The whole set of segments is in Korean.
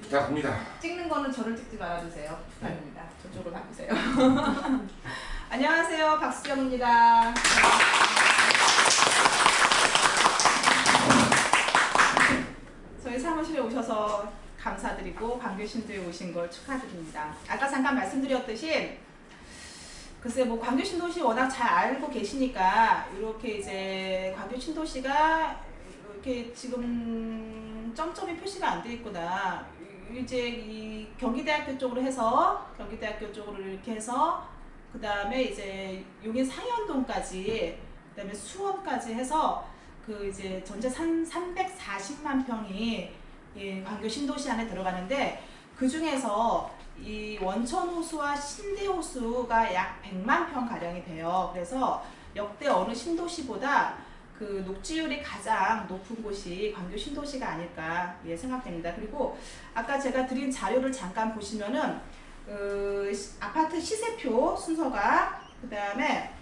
자, 갑니다. 찍는 거는 저를 찍지 말아주세요. 부탁입니다. 저쪽으로 바꾸세요. 안녕하세요. 박수정입니다. 저희 사무실에 오셔서 감사드리고 광교신도에 오신 걸 축하드립니다. 아까 잠깐 말씀드렸듯이 글쎄 뭐 광교신도시 워낙 잘 알고 계시니까 이렇게 이제 광교신도시가 이렇게 지금 점점이 표시가 안 돼 있구나. 이제 이 경기대학교 쪽으로 해서 경기대학교 쪽으로 이렇게 해서 그 다음에 이제 용인 상현동까지 그 다음에 수원까지 해서 그 이제 전체 340만 평이 예, 광교 신도시 안에 들어가는데 그 중에서 이 원천호수와 신대호수가 약 100만 평 가량이 돼요. 그래서 역대 어느 신도시보다 그 녹지율이 가장 높은 곳이 광교 신도시가 아닐까 예, 생각됩니다. 그리고 아까 제가 드린 자료를 잠깐 보시면은 아파트 시세표 순서가 그 다음에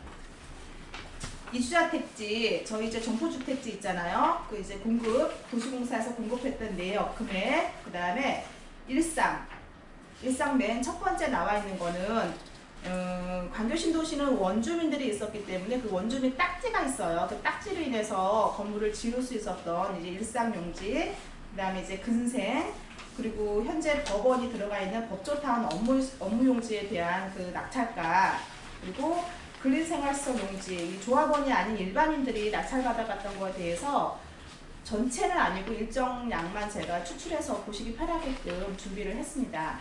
이주자 택지 저희 이제 점포주택지 있잖아요. 그 이제 공급 도시공사에서 공급했던 내역 금액 그 다음에 일상 맨 첫 번째 나와 있는 거는 광교신도시는 원주민들이 있었기 때문에 그 원주민 딱지가 있어요. 그 딱지로 인해서 건물을 지을 수 있었던 이제 일상용지, 그 다음에 이제 근생, 그리고 현재 법원이 들어가 있는 법조타운 업무용지에 대한 그 낙찰가, 그리고 근린생활시설 용지, 이 조합원이 아닌 일반인들이 낙찰받아갔던 거에 대해서 전체는 아니고 일정량만 제가 추출해서 보시기 편하게끔 준비를 했습니다.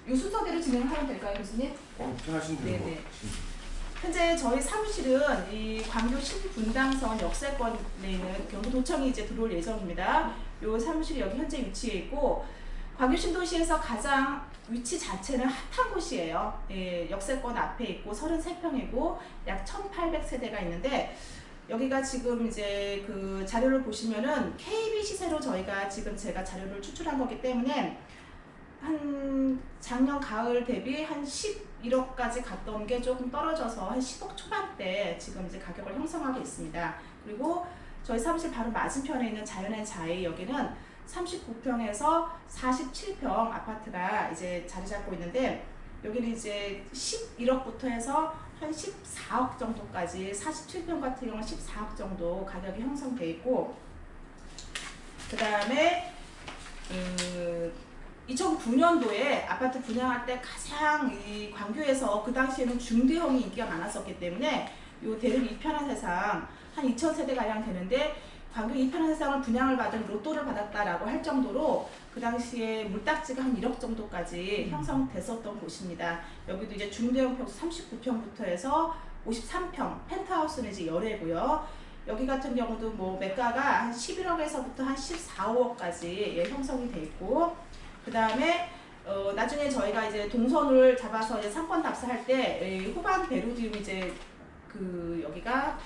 이 순서대로 진행하면 될까요, 교수님? 편하신 대로. 네네. 현재 저희 사무실은 이 광교 신분당선 역세권에 있는 경기도청이 이제 들어올 예정입니다. 이 사무실이 여기 현재 위치해 있고 광교 신도시에서 가장 위치 자체는 핫한 곳이에요. 예, 역세권 앞에 있고 33평이고 약 1,800세대가 있는데 여기가 지금 이제 그 자료를 보시면은 KB 시세로 저희가 지금 제가 자료를 추출한 거기 때문에 한 작년 가을 대비 한 11억까지 갔던 게 조금 떨어져서 한 10억 초반대 지금 이제 가격을 형성하고 있습니다. 그리고 저희 사무실 바로 맞은편에 있는 자연의 자이 여기는 39평에서 47평 아파트가 이제 자리 잡고 있는데 여기는 이제 11억부터 해서 한 14억 정도까지 47평 같은 경우는 14억 정도 가격이 형성돼 있고 그 다음에 2009년도에 아파트 분양할 때 가장 이 광교에서 그 당시에는 중대형이 인기가 많았었기 때문에 요 대륙 이편한 세상 한 2,000세대 가량 되는데 광교 이편한 세상을 분양을 받은 로또를 받았다라고 할 정도로 그 당시에 물딱지가 한 1억 정도까지 형성됐었던 곳입니다. 여기도 이제 중대형 평수 39평부터 해서 53평 펜트하우스는 이제 열애고요. 여기 같은 경우도 뭐 매가가 한 11억에서부터 한 14억까지 예, 형성이 돼 있고 그 다음에 나중에 저희가 이제 동선을 잡아서 이제 상권 답사할 때 후반 베로디움 이제 그 여기가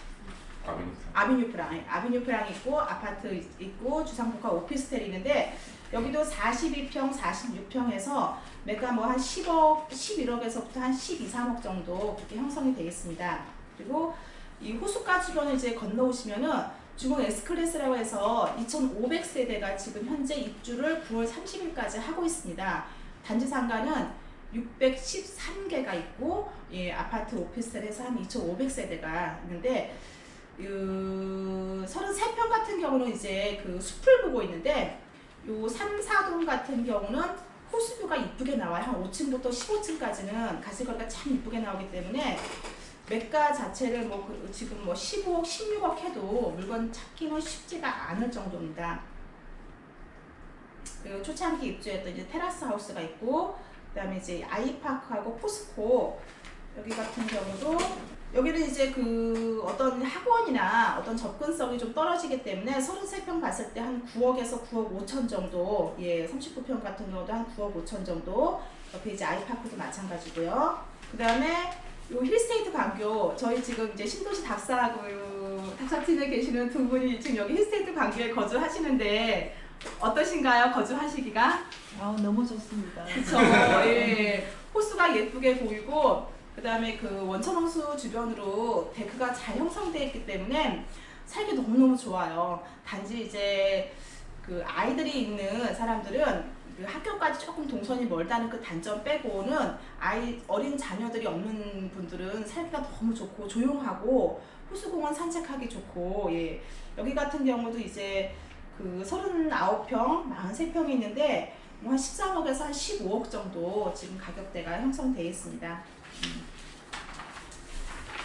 아비뉴프랑 있고 아파트 있고 주상복합 오피스텔이 있는데 여기도 42평, 46평에서 매가 뭐 한 10억, 11억에서부터 한 12, 3억 정도 그렇게 형성이 되어 있습니다. 그리고 이 호숫가 주변을 이제 건너오시면은 중흥 S클래스라고 해서 2,500세대가 지금 현재 입주를 9월 30일까지 하고 있습니다. 단지 상가는 613개가 있고 예, 아파트 오피스텔에서 한 2,500세대가 있는데 33평 같은 경우는 이제 그 숲을 보고 있는데 요 3, 4동 같은 경우는 호수뷰가 이쁘게 나와요. 한 5층부터 15층까지는 가시거리가 참 이쁘게 나오기 때문에 매가 자체를 뭐 지금 뭐 15억, 16억 해도 물건 찾기는 쉽지가 않을 정도입니다. 그리고 초창기 입주했던 이제 테라스 하우스가 있고 그다음에 이제 아이파크하고 포스코 여기 같은 경우도 여기는 이제 그 어떤 학원이나 어떤 접근성이 좀 떨어지기 때문에 33평 봤을 때 한 9억에서 9억 5천 정도 예 39평 같은 경우도 한 9억 5천 정도 옆에 이제 아이파크도 마찬가지고요. 그 다음에 요 힐스테이트 광교 저희 지금 이제 신도시 답사하고 답사팀에 계시는 두 분이 지금 여기 힐스테이트 광교에 거주하시는데 어떠신가요? 거주하시기가? 너무 좋습니다. 그쵸. 예. 호수가 예쁘게 보이고 그 다음에 그 원천홍수 주변으로 데크가 잘 형성되어 있기 때문에 살기 너무너무 좋아요. 단지 이제 그 아이들이 있는 사람들은 그 학교까지 조금 동선이 멀다는 그 단점 빼고는 어린 자녀들이 없는 분들은 살기가 너무 좋고 조용하고 호수공원 산책하기 좋고, 예. 여기 같은 경우도 이제 그 39평, 43평이 있는데 한 13억에서 한 15억 정도 지금 가격대가 형성되어 있습니다.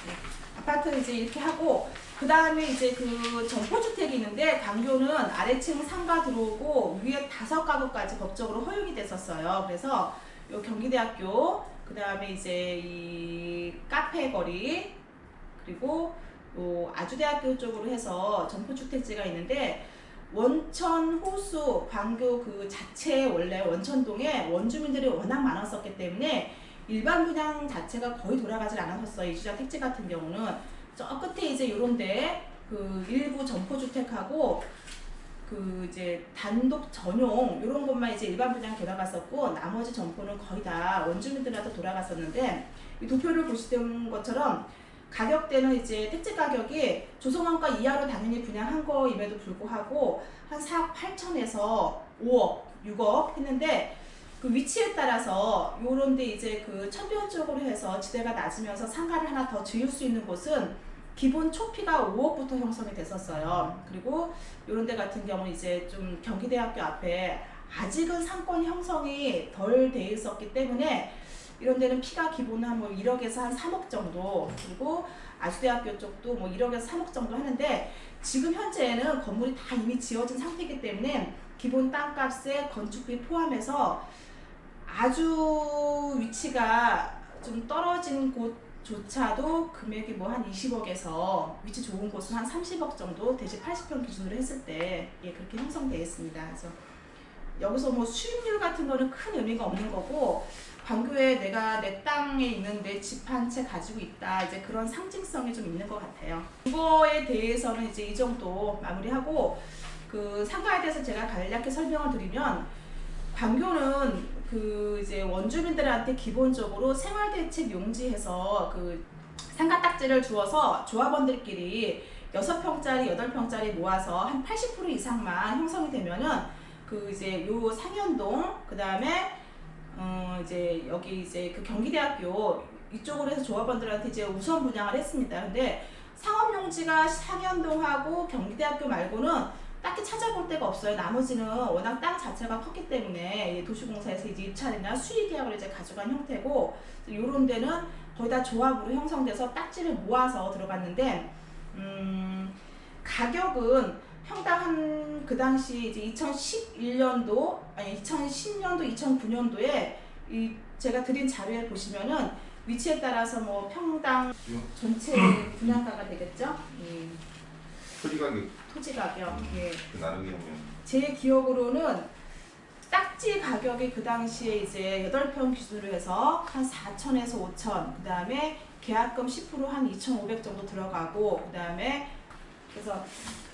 네. 아파트 이제 이렇게 하고, 그 다음에 이제 그 점포주택이 있는데 광교는 아래층 상가 들어오고 위에 5가구까지 법적으로 허용이 됐었어요. 그래서 요 경기대학교, 그 다음에 이제 이 카페 거리, 그리고 요 아주대학교 쪽으로 해서 점포주택지가 있는데, 원천 호수 광교 그 자체 원래 원천동에 원주민들이 워낙 많았었기 때문에 일반 분양 자체가 거의 돌아가질 않았었어요. 이주자 택지 같은 경우는 저 끝에 이제 요런데 그 일부 점포주택하고 그 이제 단독 전용 이런 것만 이제 일반 분양 돌아갔었고, 나머지 점포는 거의 다 원주민들한테 돌아갔었는데, 이 도표를 보시던 것처럼 가격대는 이제 택지 가격이 조성원가 이하로 당연히 분양한 거임에도 불구하고 한 4억 8천에서 5억, 6억 했는데, 그 위치에 따라서 요런데 이제 그 천변 쪽으로 해서 지대가 낮으면서 상가를 하나 더 지을 수 있는 곳은 기본 초피가 5억부터 형성이 됐었어요. 그리고 요런 데 같은 경우는 이제 좀 경기대학교 앞에 아직은 상권 형성이 덜 돼 있었기 때문에 이런 데는 피가 기본 한 뭐 1억에서 한 3억 정도, 그리고 아주대학교 쪽도 뭐 1억에서 3억 정도 하는데, 지금 현재는 건물이 다 이미 지어진 상태이기 때문에 기본 땅값에 건축비 포함해서 아주 위치가 좀 떨어진 곳조차도 금액이 뭐 한 20억에서 위치 좋은 곳은 한 30억 정도, 대지 80평 기준으로 했을 때, 예, 그렇게 형성되어 있습니다. 그래서 여기서 뭐 수익률 같은 거는 큰 의미가 없는 거고, 광교에 내가 내 땅에 있는 내 집 한 채 가지고 있다, 이제 그런 상징성이 좀 있는 것 같아요. 이거에 대해서는 이제 이 정도 마무리하고, 그 상가에 대해서 제가 간략히 설명을 드리면, 광교는 그 이제 원주민들한테 기본적으로 생활대책 용지해서 그 상가 딱지를 주어서 조합원들끼리 6평짜리, 8평짜리 모아서 한 80% 이상만 형성이 되면은 그 이제 요 상현동, 그 다음에 이제 여기 이제 그 경기대학교 이쪽으로 해서 조합원들한테 이제 우선 분양을 했습니다. 근데 상업용지가 상현동하고 경기대학교 말고는 딱히 찾아볼 데가 없어요. 나머지는 워낙 땅 자체가 컸기 때문에 도시공사에서 이제 입찰이나 수의계약을 이제 가져간 형태고, 요런 데는 거의 다 조합으로 형성돼서 딱지를 모아서 들어갔는데, 가격은 평당 한 그 당시 이제 2011년도, 아니 2010년도, 2009년도에 이 제가 드린 자료에 보시면은 위치에 따라서 뭐 평당 전체 분양가가 되겠죠? 토지 가격. 예. 나누기 하면 제 기억으로는 딱지 가격이 그 당시에 이제 8평 기준으로 해서 한 4천에서 5천, 그 다음에 계약금 10% 한 2,500 정도 들어가고, 그 다음에 그래서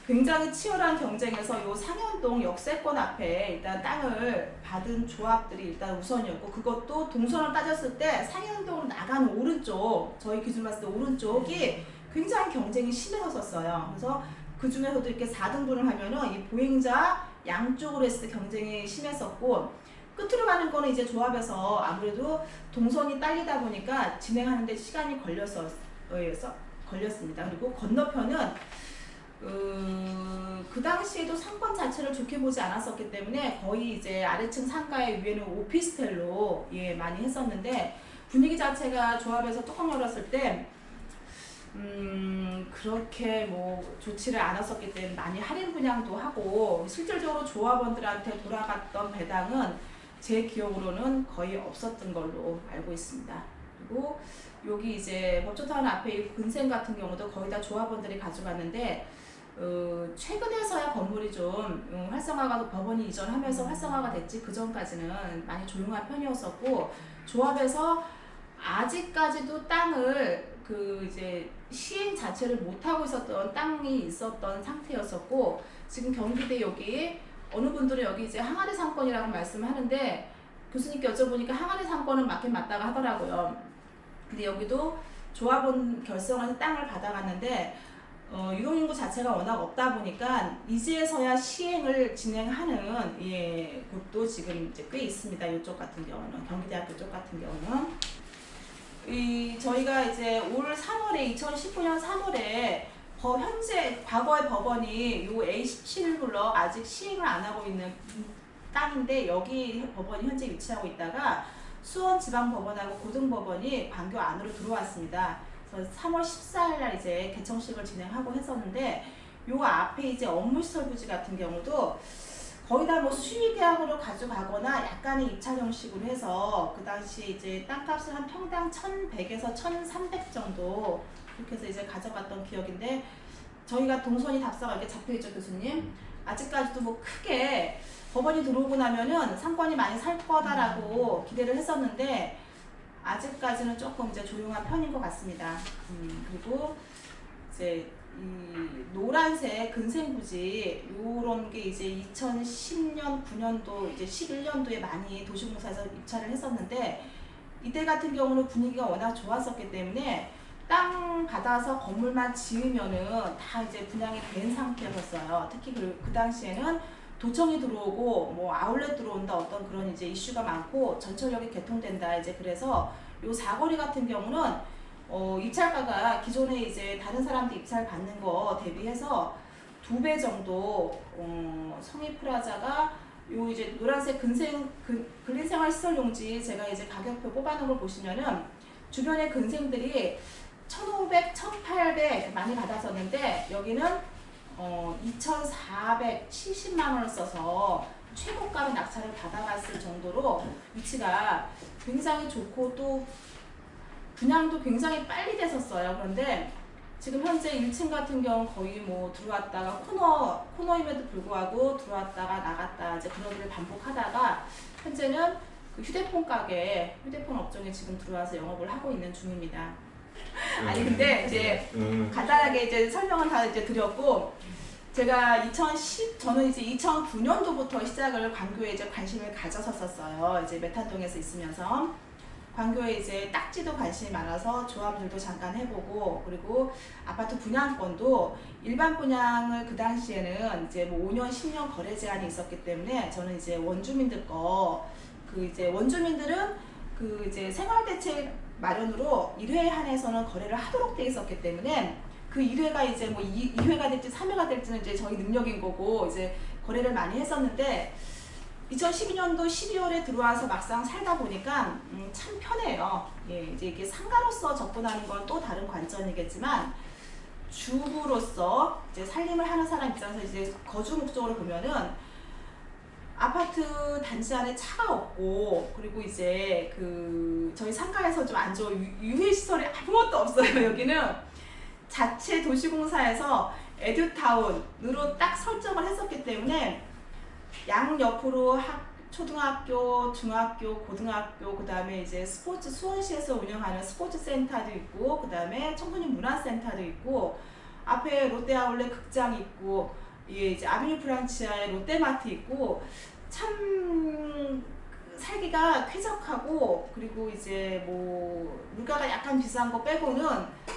굉장히 치열한 경쟁에서 요 상현동 역세권 앞에 일단 땅을 받은 조합들이 일단 우선이었고, 그것도 동선을 따졌을 때 상현동 나가는 오른쪽, 저희 기준 봤을 때 오른쪽이 굉장히 경쟁이 심해졌었어요. 그래서 그 중에서도 이렇게 4등분을 하면은 이 보행자 양쪽으로 했을 때 경쟁이 심했었고, 끝으로 가는 거는 이제 조합에서 아무래도 동선이 딸리다 보니까 진행하는데 시간이 걸렸습니다. 그리고 건너편은 그 당시에도 상권 자체를 좋게 보지 않았었기 때문에 거의 이제 아래층 상가의 위에는 오피스텔로, 예, 많이 했었는데, 분위기 자체가 조합에서 뚜껑 열었을 때 그렇게 뭐 좋지를 않았었기 때문에 많이 할인 분양도 하고, 실질적으로 조합원들한테 돌아갔던 배당은 제 기억으로는 거의 없었던 걸로 알고 있습니다. 그리고 여기 이제 법조타운 앞에 이 근생 같은 경우도 거의 다 조합원들이 가져갔는데, 최근에서야 건물이 좀 활성화가, 법원이 이전하면서 활성화가 됐지, 그 전까지는 많이 조용한 편이었었고, 조합에서 아직까지도 땅을 그 이제 시행 자체를 못하고 있었던 땅이 있었던 상태였었고, 지금 경기대 여기 어느 분들은 여기 이제 항아리 상권이라고 말씀하는데, 교수님께 여쭤보니까 항아리 상권은 맞긴 맞다고 하더라고요. 근데 여기도 조합원 결성해서 땅을 받아갔는데, 유동인구 자체가 워낙 없다 보니까 이제서야 시행을 진행하는 곳도 지금 이제 꽤 있습니다. 이쪽 같은 경우는 경기대학교 쪽 같은 경우는 저희가 이제 올 3월에 2019년 3월에 현재 과거의 법원이 요 A17블럭 아직 시행을 안 하고 있는 땅인데 여기 법원이 현재 위치하고 있다가 수원지방법원하고 고등법원이 광교 안으로 들어왔습니다. 그래서 3월 14일 날 이제 개청식을 진행하고 했었는데 요 앞에 이제 업무시설 부지 같은 경우도 거의 다 뭐 수의계약으로 가져가거나 약간의 입찰 형식으로 해서 그 당시 이제 땅값을 한 평당 1,100에서 1,300 정도 그렇게 해서 이제 가져갔던 기억인데 저희가 동선이 답사가 이렇게 잡혀있죠, 교수님. 아직까지도 뭐 크게 법원이 들어오고 나면은 상권이 많이 살 거다라고 기대를 했었는데 아직까지는 조금 이제 조용한 편인 것 같습니다. 그리고 이제 이 노란색 근생부지 요런 게 이제 2010년, 9년도, 이제 11년도에 많이 도시공사에서 입찰을 했었는데 이때 같은 경우는 분위기가 워낙 좋았었기 때문에 땅 받아서 건물만 지으면은 다 이제 분양이 된 상태였어요. 특히 그 당시에는 도청이 들어오고 뭐 아울렛 들어온다 어떤 그런 이제 이슈가 많고 전철역이 개통된다 이제 그래서 요 사거리 같은 경우는 입찰가가 기존에 이제 다른 사람들 입찰 받는 거 대비해서 2배 정도 성희프라자가 요 이제 노란색 근린생활시설용지 제가 이제 가격표 뽑아놓은 걸 보시면은 주변의 근생들이 1,500, 1,800 많이 받았었는데 여기는 2,470만 원을 써서 최고가로 낙찰을 받아갔을 정도로 위치가 굉장히 좋고 또 분양도 굉장히 빨리 됐었어요. 그런데 지금 현재 1층 같은 경우 거의 뭐 들어왔다가 코너임에도 불구하고 들어왔다가 나갔다 이제 그런 일을 반복하다가 현재는 그 휴대폰 가게, 휴대폰 업종에 지금 들어와서 영업을 하고 있는 중입니다. 아니 근데 이제 간단하게 이제 설명은 다 이제 드렸고 제가 저는 이제 2009년도부터 시작을 광교에 이제 관심을 가졌었어요. 이제 메탄동에서 있으면서 광교에 이제 딱지도 관심이 많아서 조합들도 잠깐 해보고 그리고 아파트 분양권도 일반 분양을 그 당시에는 이제 뭐 5년, 10년 거래 제한이 있었기 때문에 저는 이제 원주민들 원주민들은 그 이제 생활대책 마련으로 1회에 한해서는 거래를 하도록 돼 있었기 때문에 그 1회가 이제 뭐 2회가 될지 3회가 될지는 이제 저희 능력인 거고 이제 거래를 많이 했었는데 2012년도 12월에 들어와서 막상 살다 보니까 참 편해요. 예, 이제 이게 상가로서 접근하는 건 또 다른 관점이겠지만 주부로서 이제 살림을 하는 사람 입장에서 이제 거주 목적으로 보면은 아파트 단지 안에 차가 없고 그리고 이제 그 저희 상가에서 좀 안 좋은 유해 시설이 아무것도 없어요. 여기는 자체 도시공사에서 에듀타운으로 딱 설정을 했었기 때문에 양 옆으로 초등학교, 중학교, 고등학교, 그 다음에 이제 스포츠 수원시에서 운영하는 스포츠 센터도 있고, 그 다음에 청소년 문화센터도 있고, 앞에 롯데아울렛 극장 있고, 이제 아비뉴 프란치아에 롯데마트 있고, 참 살기가 쾌적하고, 그리고 이제 뭐 물가가 약간 비싼 거 빼고는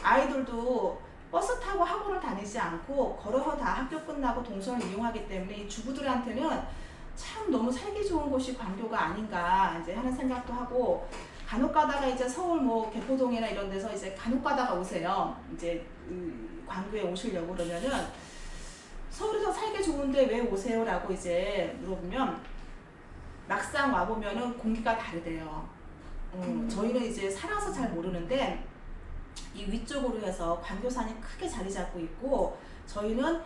아이들도 버스 타고 학원을 다니지 않고 걸어서 다 학교 끝나고 동선을 이용하기 때문에 이 주부들한테는 참 너무 살기 좋은 곳이 광교가 아닌가 이제 하는 생각도 하고 간혹 가다가 이제 서울 뭐 개포동이나 이런 데서 이제 간혹 가다가 오세요. 이제 광교에 오시려고 그러면은 서울에서 살기 좋은데 왜 오세요? 라고 이제 물어보면 막상 와보면은 공기가 다르대요. 저희는 이제 살아서 잘 모르는데 이 위쪽으로 해서 광교산이 크게 자리 잡고 있고 저희는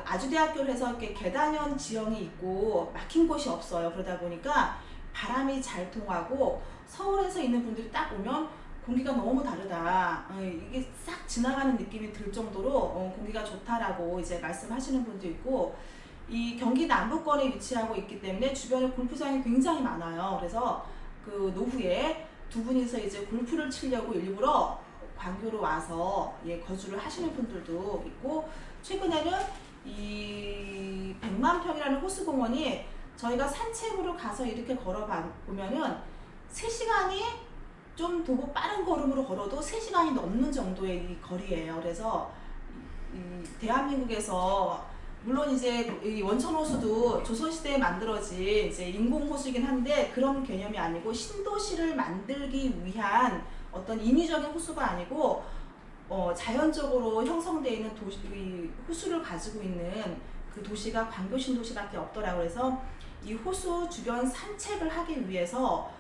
아주대학교를 해서 이렇게 계단형 지형이 있고 막힌 곳이 없어요. 그러다 보니까 바람이 잘 통하고 서울에서 있는 분들이 딱 오면 공기가 너무 다르다. 이게 싹 지나가는 느낌이 들 정도로 공기가 좋다라고 이제 말씀하시는 분도 있고 이 경기 남부권에 위치하고 있기 때문에 주변에 골프장이 굉장히 많아요. 그래서 그 노후에 두 분이서 이제 골프를 치려고 일부러 광교로 와서 거주를 하시는 분들도 있고 최근에는 이 100만 평이라는 호수공원이 저희가 산책으로 가서 이렇게 걸어보면은 3시간이 좀 도보 빠른 걸음으로 걸어도 3시간이 넘는 정도의 이 거리예요. 그래서 대한민국에서 물론 이제 이 원천호수도 조선시대에 만들어진 이제 인공호수이긴 한데 그런 개념이 아니고 신도시를 만들기 위한 어떤 인위적인 호수가 아니고 자연적으로 형성되어 있는 도시, 이 호수를 가지고 있는 그 도시가 광교신도시밖에 없더라고요. 그래서 이 호수 주변 산책을 하기 위해서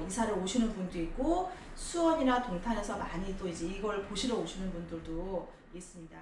이사를 오시는 분도 있고 수원이나 동탄에서 많이 또 이제 이걸 보시러 오시는 분들도 있습니다.